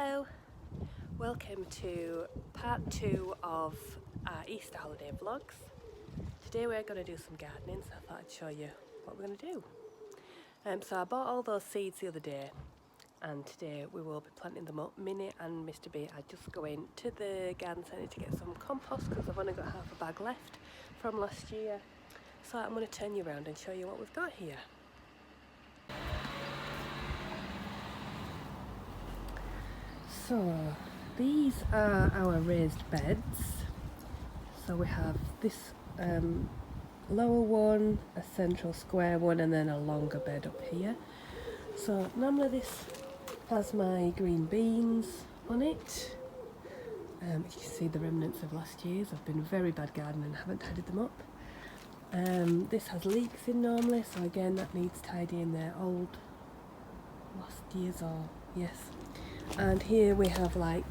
Hello, welcome to part 2 of our Easter holiday vlogs. Today we're going to do some gardening, so I thought I'd show you what we're going to do. So I bought all those seeds the other day, and today we will be planting them up. Minnie and Mr. B are just going to the garden centre to get some compost because I've only got half a bag left from last year. So I'm going to turn you around and show you what we've got here. So these are our raised beds. So we have this lower one, a central square one, and then a longer bed up here. So normally this has my green beans on it. You can see the remnants of last year's. I've been a very bad gardener and haven't tidied them up. This has leeks in normally, so again that needs tidying. They're old, last year's or yes. And here we have like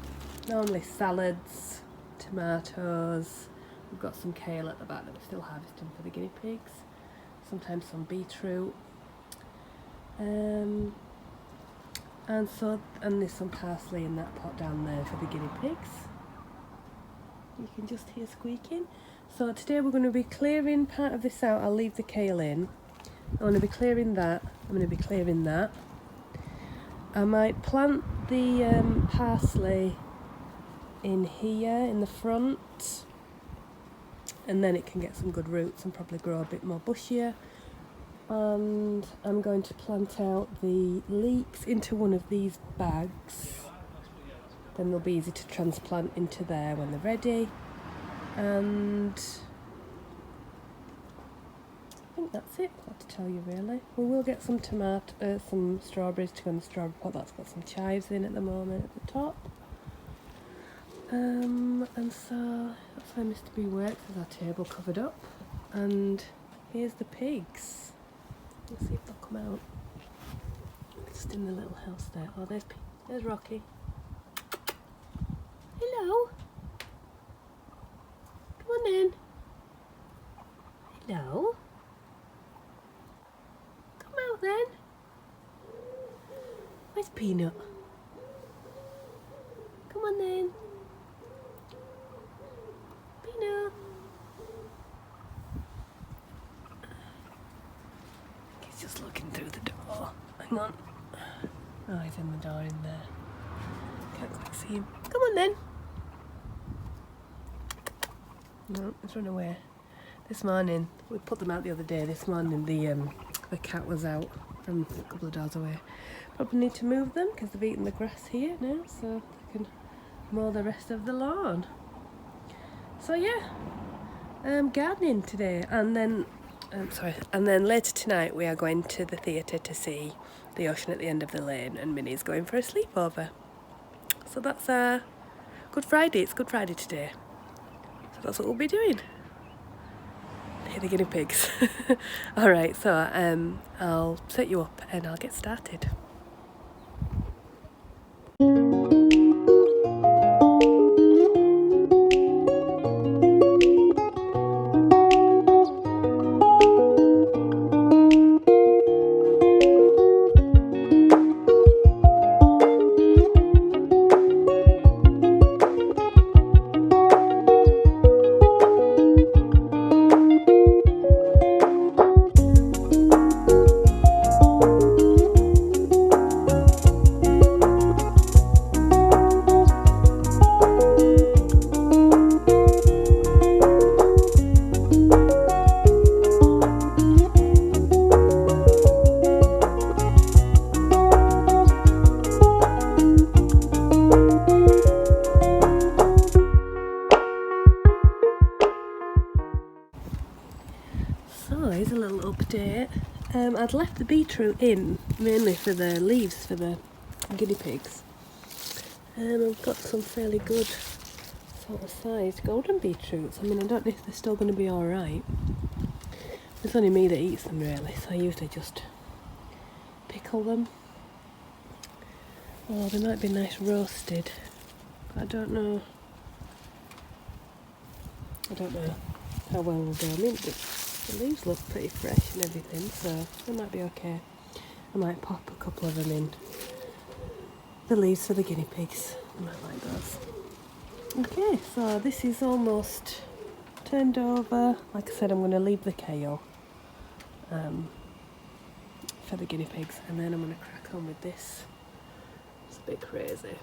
normally salads, tomatoes, we've got some kale at the back that we're still harvesting for the guinea pigs, sometimes some beetroot, and there's some parsley in that pot down there for the guinea pigs. You can just hear squeaking. So today we're going to be clearing part of this out. I'll leave the kale in. I'm going to be clearing that, I'm going to be clearing that. I might plant the parsley in here in the front, and then it can get some good roots and probably grow a bit more bushier. And I'm going to plant out the leeks into one of these bags, then they'll be easy to transplant into there when they're ready. And I think that's it, what to tell you really. We will get some some strawberries to go in the strawberry pot. That's got some chives in at the moment at the top. And so that's where Mr. B works, with our table covered up. And here's the pigs. Let's see if they'll come out. Just in the little house there. Oh, there's Rocky. Hello. Come on in. Hello. Then where's Peanut? Come on then, Peanut. He's just looking through the door. Hang on. Oh, he's in the door in there. Can't quite see him. Come on then. No, he's run away. This morning, we put them out the other day. This morning the cat was out from a couple of doors away. Probably need to move them because they've eaten the grass here now, so they can mow the rest of the lawn. So yeah, gardening today, and then later tonight we are going to the theatre to see The Ocean at the End of the Lane, and Minnie's going for a sleepover. So that's Good Friday. It's Good Friday today, so that's what we'll be doing. The guinea pigs. Alright, so I'll set you up and I'll get started. Here's a little update. I'd left the beetroot in mainly for the leaves for the guinea pigs. I've got some fairly good sort of sized golden beetroots. I mean, I don't know if they're still going to be alright. It's only me that eats them really, so I usually just pickle them. Oh, they might be nice roasted, but I don't know how well we'll go. I mean, the leaves look pretty fresh and everything, so they might be okay. I might pop a couple of them in the leaves for the guinea pigs. You might like those. Okay, so this is almost turned over. Like I said, I'm going to leave the kale for the guinea pigs, and then I'm going to crack on with this. It's a bit crazy.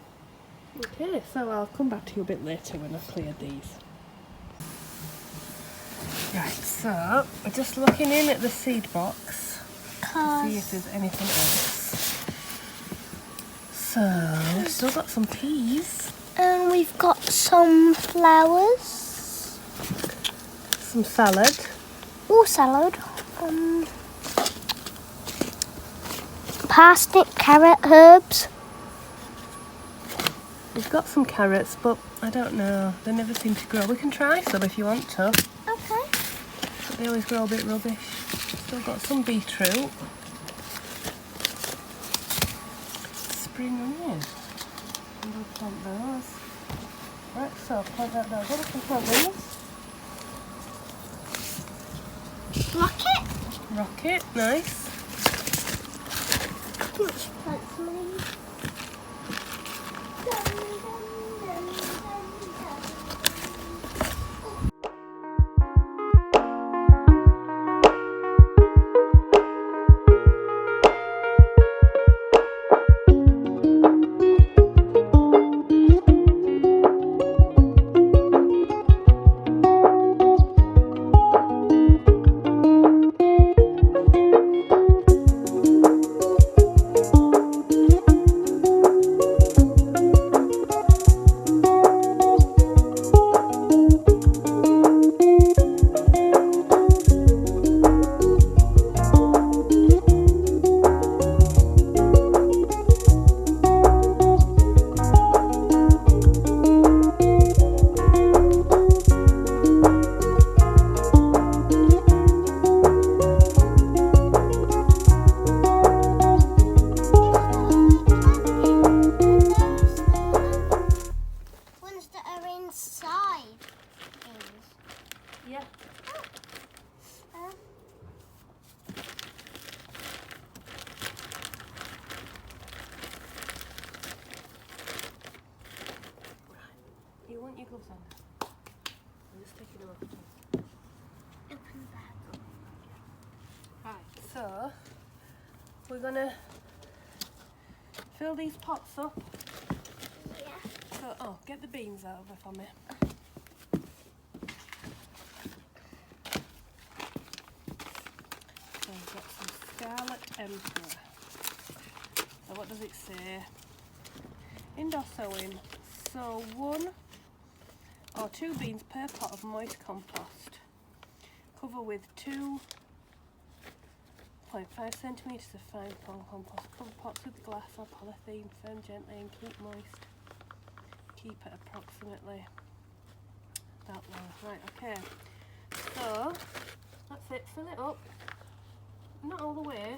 Okay, so I'll come back to you a bit later when I've cleared these. Right, so we're just looking in at the seed box to see if there's anything else. So we've still got some peas. And we've got some flowers. Some salad. Oh, salad. Parsnip, carrot, herbs. We've got some carrots, but I don't know. They never seem to grow. We can try some if you want to. Okay. But they always grow a bit rubbish. Still got some beetroot. Spring onion. And we'll plant those. Right, so plant that down. What can plant these? Rocket. Rocket, nice. Let's plant some of these. So we're gonna fill these pots up. Yeah. So, oh, get the beans out of it for me. So we've got some Scarlet Emperor. So what does it say? Indoor sowing. Sow 1 or 2 beans per pot of moist compost. Cover with 2.5 centimetres of fine compost. Cover pots with glass or polythene. Firm gently and keep moist. Keep it approximately that low. Right, okay. So that's it. Fill it up. Not all the way.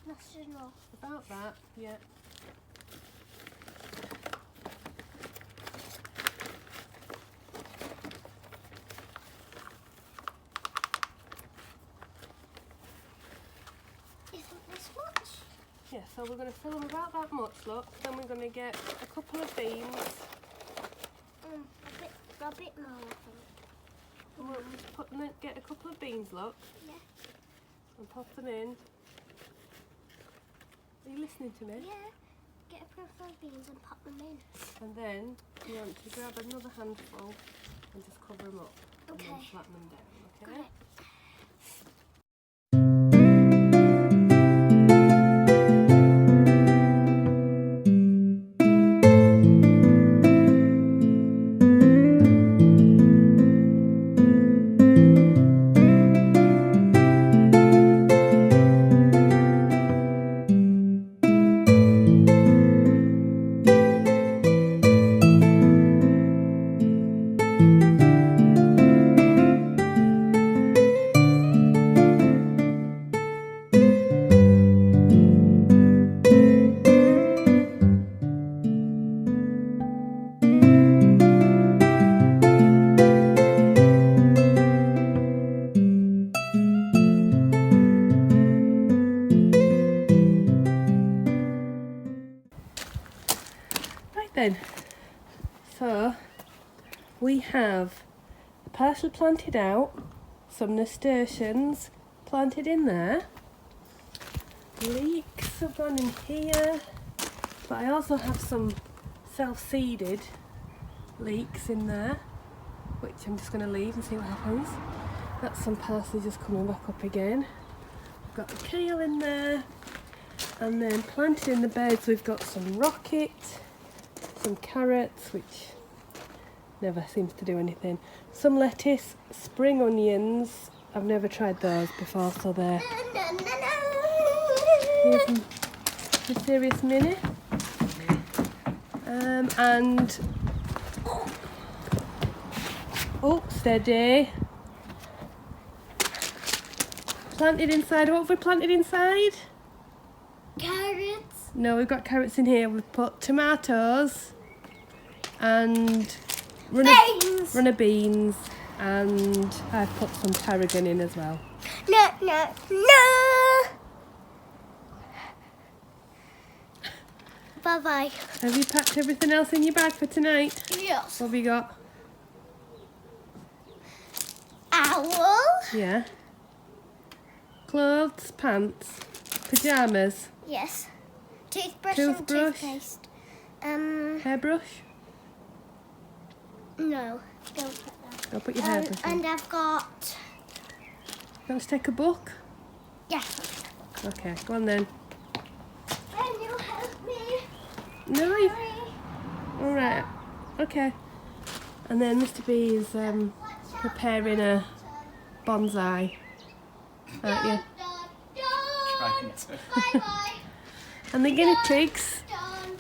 That's enough. About that, yeah. Isn't this much? Yeah, so we're going to fill them about that much, look. Then we're going to get a couple of beans. A bit more, I think. And we'll just get a couple of beans, look. Yeah. And pop them in. Are you listening to me? Yeah. Get a couple of beans and pop them in. And then you want to grab another handful and just cover them up. Okay. And then flatten them down, okay? Got it. then. So we have partially planted out, some nasturtiums planted in there. Leeks have gone in here, but I also have some self-seeded leeks in there, which I'm just going to leave and see what happens. That's some parsley just coming back up again. We've got the kale in there, and then planted in the beds we've got some rocket, some carrots, which never seems to do anything, some lettuce, spring onions. I've never tried those before, so they're here's the serious mini. And oh, steady. Planted inside. What have we planted inside? Carrots. No, we've got carrots in here. We've put tomatoes and runner beans, and I've put some tarragon in as well. No, no, no. Bye-bye. Have you packed everything else in your bag for tonight? Yes. What have you got? Owl. Yeah. Clothes, pants, pyjamas, Yes. Toothbrush, Toothbrush. and toothpaste. hairbrush. No, don't put that. I'll put your hairbrush in. And I've got. Let's take a book. Yeah. Okay, go on then. Can you help me? No, you. Sorry. All right. Okay. And then Mr. B is preparing a bonsai. Aren't you? Bye-bye. And the guinea pigs Done.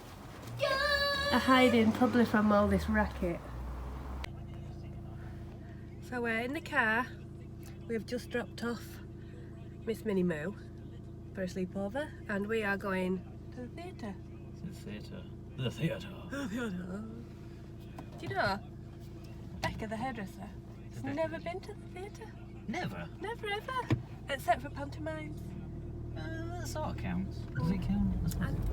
are hiding probably from all this racket. So we're in the car. We've just dropped off Miss Minnie Moo for a sleepover, and we are going to the theatre. The theatre. The theatre. The theatre. Do you know, Becca the hairdresser has never been to the theatre? Never. Never ever, except for pantomimes. That sort of counts. Does it count?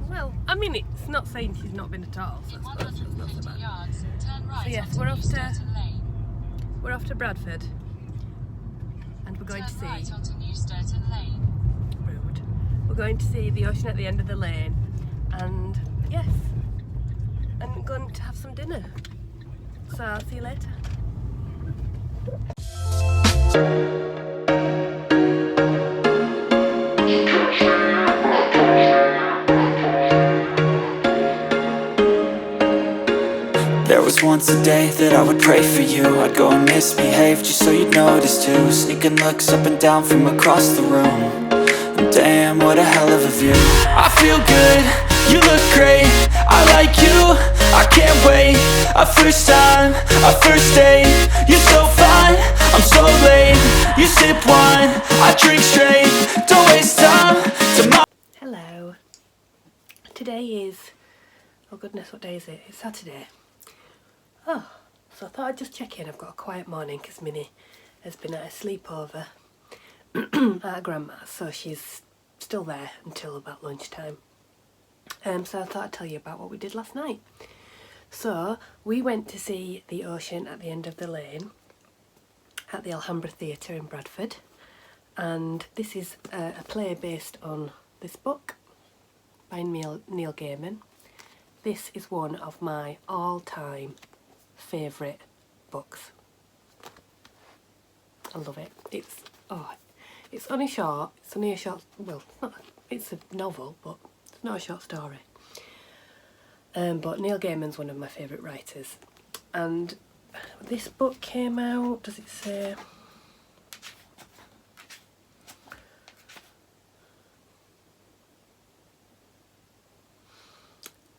Well, I mean, it's not saying she's not been at all, so I suppose it's not so bad. So yes, we're off to Bradford, and we're going to see. Rude. We're going to see the ocean at the end of the lane, and yes, I'm going to have some dinner. So I'll see you later. There was once a day that I would pray for you. I'd go and misbehave just so you'd notice too. Sneaking looks up and down from across the room. And damn, what a hell of a view. I feel good, you look great, I like you, I can't wait. A first time, a first date. You're so fine, I'm so late. You sip wine, I drink straight. Don't waste time tomorrow. Hello. Today is, oh goodness, what day is it? It's Saturday. Oh, so I thought I'd just check in. I've got a quiet morning because Minnie has been at a sleepover at her grandma's, so she's still there until about lunchtime. So I thought I'd tell you about what we did last night. So we went to see the ocean at the end of the lane at the Alhambra Theatre in Bradford, and this is a play based on this book by Neil Gaiman. This is one of my all-time favourite books. I love it. It's only short. It's only a short. Well, it's a novel, but it's not a short story. But Neil Gaiman's one of my favourite writers, and this book came out. Does it say?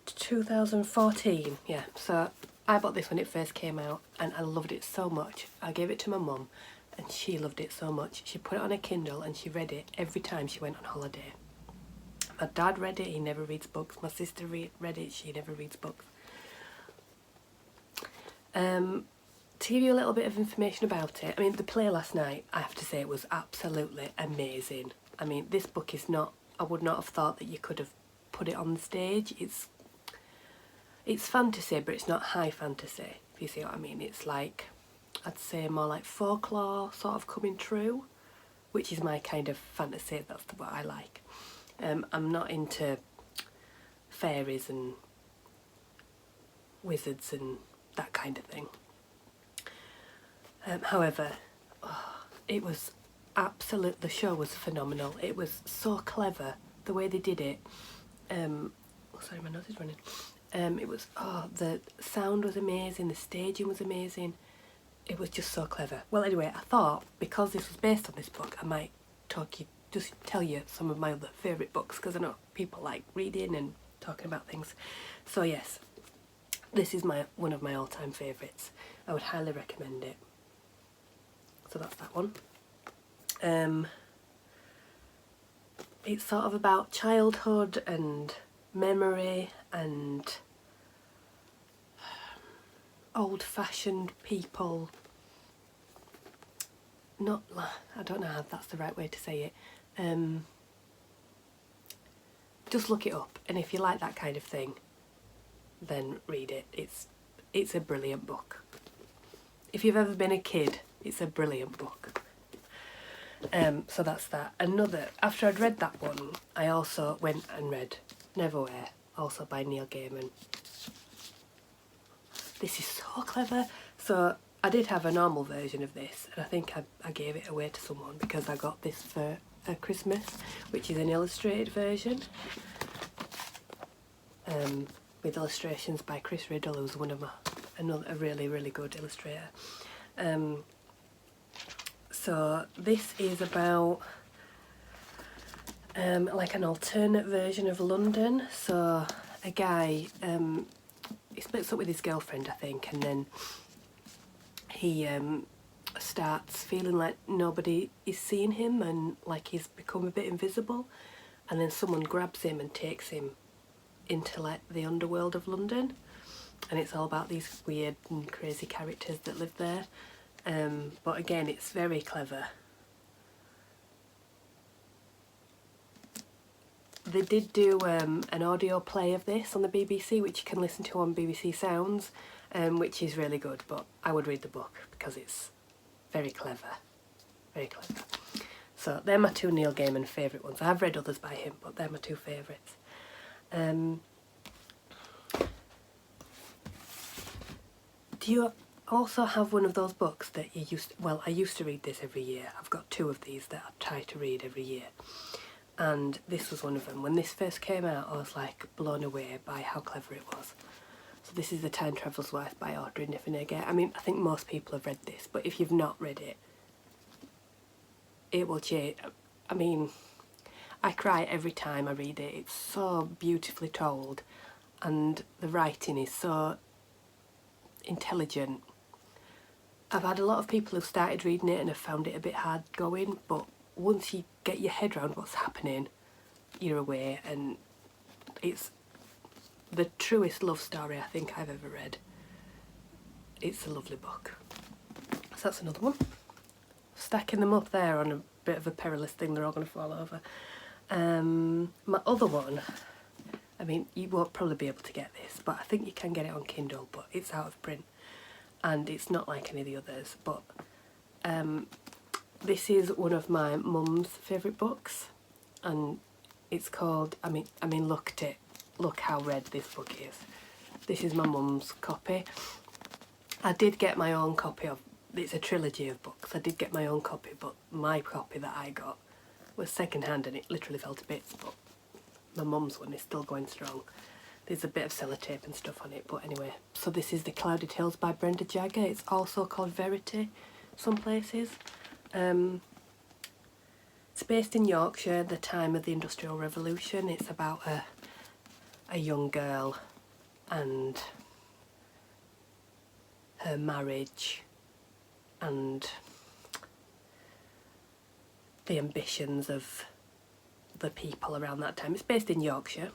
2014, yeah, so I bought this when it first came out and I loved it so much. I gave it to my mum and she loved it so much. She put it on a Kindle and she read it every time she went on holiday. My dad read it, he never reads books. My sister read it, she never reads books. To give you a little bit of information about it, I mean, the play last night, I have to say, it was absolutely amazing. I mean, this book is not, I would not have thought that you could have put it on the stage. it's fantasy, but it's not high fantasy, if you see what I mean. It's like, I'd say more like folklore sort of coming true, which is my kind of fantasy. That's what I like. I'm not into fairies and wizards and that kind of thing. However, it was the show was phenomenal. It was so clever, the way they did it. Sorry, my nose is running. It was, the sound was amazing, the staging was amazing. It was just so clever. Well, anyway, I thought, because this was based on this book, I might just tell you some of my other favourite books, because I know people like reading and talking about things. So yes, this is one of my all-time favourites. I would highly recommend it. So that's that one. It's sort of about childhood and memory and old-fashioned people. I don't know how that's the right way to say it. Just look it up, and if you like that kind of thing, then read it. It's a brilliant book. If you've ever been a kid, it's a brilliant book. So that's that. After I'd read that one, I also went and read Neverwhere, also by Neil Gaiman. This is so clever. So I did have a normal version of this, and I think I gave it away to someone because I got this for Christmas, which is an illustrated version, with illustrations by Chris Riddle, who's a really, really good illustrator. So this is about like an alternate version of London. So a guy, he splits up with his girlfriend, I think, and then he starts feeling like nobody is seeing him and like he's become a bit invisible, and then someone grabs him and takes him into like the underworld of London, and it's all about these weird and crazy characters that live there. But again, it's very clever. They did do an audio play of this on the BBC, which you can listen to on BBC Sounds, which is really good, but I would read the book because it's very clever. Very clever. So they're my two Neil Gaiman favourite ones. I have read others by him, but they're my two favourites. Do you also have one of those books that you I used to read this every year. I've got two of these that I try to read every year, and this was one of them. When this first came out, I was like blown away by how clever it was. So this is The Time Traveller's Wife by Audrey Niffeneger. I mean, I think most people have read this, but if you've not read it, it will change. I mean, I cry every time I read it. It's so beautifully told, and the writing is so intelligent. I've had a lot of people who've started reading it and have found it a bit hard going, but once you get your head around what's happening, you're away, and it's the truest love story I think I've ever read. It's a lovely book. So that's another one. Stacking them up there on a bit of a perilous thing, they're all going to fall over. My other one, I mean, you won't probably be able to get this, but I think you can get it on Kindle, but it's out of print. And it's not like any of the others, but this is one of my mum's favourite books, and it's called, I mean look at it, look how red this book is. This is my mum's copy. I did get my own copy of, it's a trilogy of books, I did get my own copy, but my copy that I got was second hand and it literally fell to bits, but my mum's one is still going strong. There's a bit of sellotape and stuff on it, but anyway. So this is The Clouded Hills by Brenda Jagger. It's also called Verity, some places. It's based in Yorkshire, the time of the Industrial Revolution. It's about a young girl and her marriage and the ambitions of the people around that time. It's based in Yorkshire,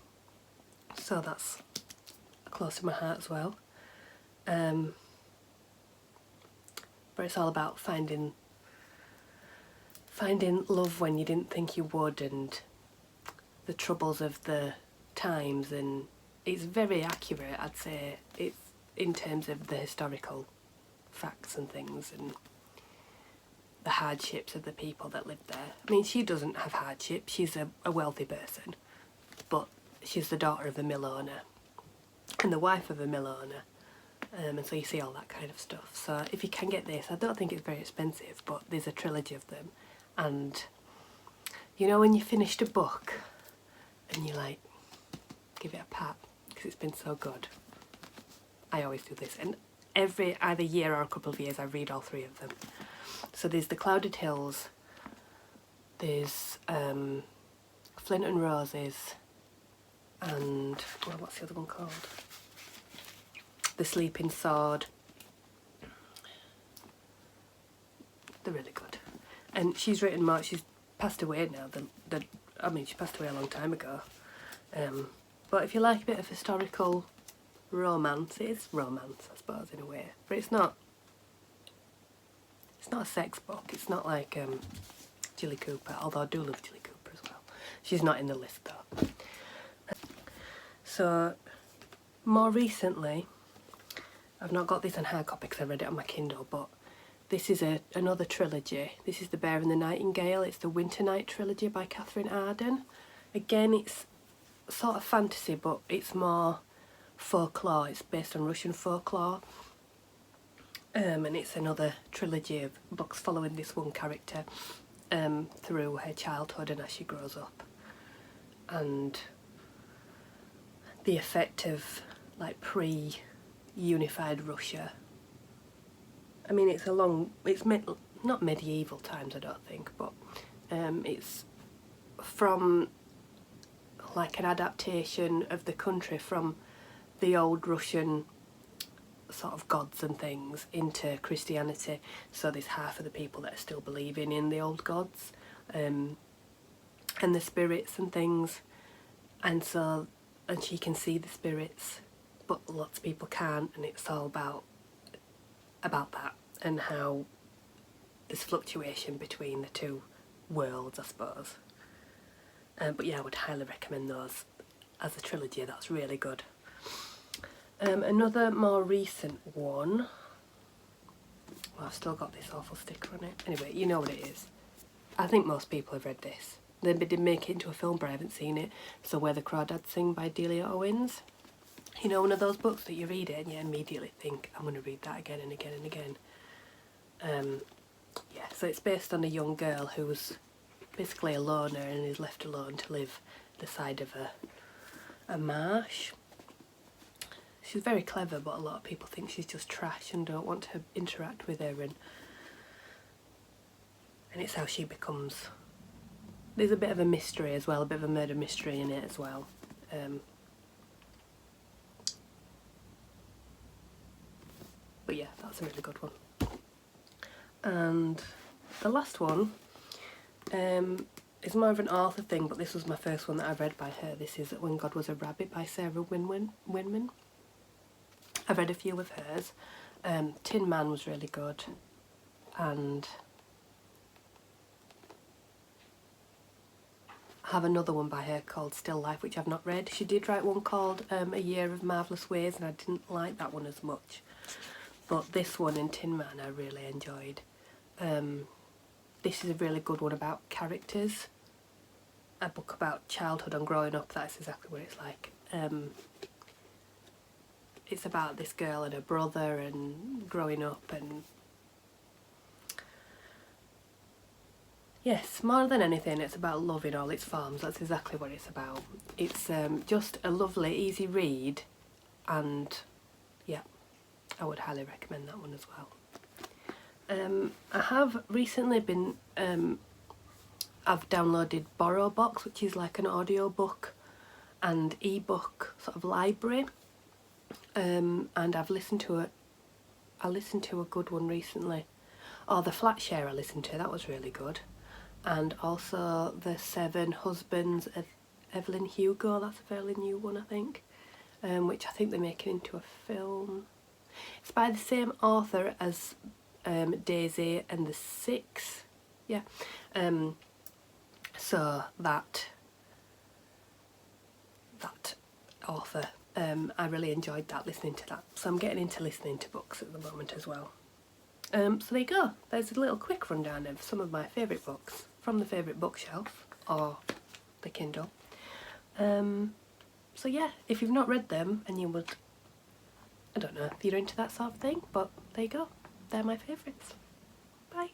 so that's close to my heart as well. But it's all about finding love when you didn't think you would, and the troubles of the times, and it's very accurate, I'd say. It's in terms of the historical facts and things and the hardships of the people that lived there. I mean, she doesn't have hardships, she's a wealthy person, but she's the daughter of a mill owner and the wife of a mill owner, and so you see all that kind of stuff. So if you can get this, I don't think it's very expensive, but there's a trilogy of them, and you know when you finished a book and you like give it a pat because it's been so good. I always do this, and every either year or a couple of years I read all 3 of them. So there's The Clouded Hills, there's Flint and Roses, and well, what's the other one called? The Sleeping Sword. They're really good. And she's written more. She's passed away now. I mean, she passed away a long time ago. But if you like a bit of historical romance, it is romance, I suppose, in a way. But it's not a sex book. It's not like Jilly Cooper, although I do love Jilly Cooper as well. She's not in the list though. So, more recently, I've not got this on hard copy because I read it on my Kindle, but this is another trilogy. This is The Bear and the Nightingale. It's the Winter Night trilogy by Katherine Arden. Again, it's sort of fantasy, but it's more folklore. It's based on Russian folklore. And it's another trilogy of books following this one character through her childhood and as she grows up. And the effect of like pre-unified Russia. I mean, it's not medieval times, I don't think, but it's from like an adaptation of the country from the old Russian sort of gods and things into Christianity. So there's half of the people that are still believing in the old gods and the spirits and things, and she can see the spirits, but lots of people can't, and it's all about that and how there's fluctuation between the two worlds, I suppose. But yeah, I would highly recommend those as a trilogy. That's really good. Another more recent one. Well, I've still got this awful sticker on it. Anyway, you know what it is. I think most people have read this. They did make it into a film, but I haven't seen it. So Where the Crawdads Sing by Delia Owens. You know, one of those books that you read it and you immediately think, I'm going to read that again and again and again. Yeah, so it's based on a young girl who was basically a loner and is left alone to live the side of a marsh. She's very clever, but a lot of people think she's just trash and don't want to interact with her, and it's how she becomes. There's a bit of a mystery as well, a bit of a murder mystery in it as well. But yeah, that's a really good one. And the last one is more of an author thing, but this was my first one that I read by her. This is When God Was a Rabbit by Sarah Winman. I've read a few of hers. Tin Man was really good, and I have another one by her called Still Life, which I've not read. She did write one called A Year of Marvellous Ways, and I didn't like that one as much. But this one in Tin Man I really enjoyed. This is a really good one about characters. A book about childhood and growing up, that's exactly what it's like. It's about this girl and her brother and growing up, and yes, more than anything it's about love in all its forms. That's exactly what it's about. It's just a lovely, easy read, and yeah, I would highly recommend that one as well. I have recently been, I've downloaded BorrowBox, which is like an audiobook and ebook sort of library, and I've listened to it. I listened to a good one recently. Oh, the Flat Share I listened to, that was really good. And also The 7 Husbands of Evelyn Hugo, that's a fairly new one I think, which I think they're making into a film. It's by the same author as Daisy and the Six, yeah. So that author I really enjoyed that, listening to that. So I'm getting into listening to books at the moment as well. So there you go. There's a little quick rundown of some of my favourite books from the favourite bookshelf or the Kindle. So yeah, if you've not read them and you would, I don't know if you're into that sort of thing, but there you go. They're my favourites. Bye.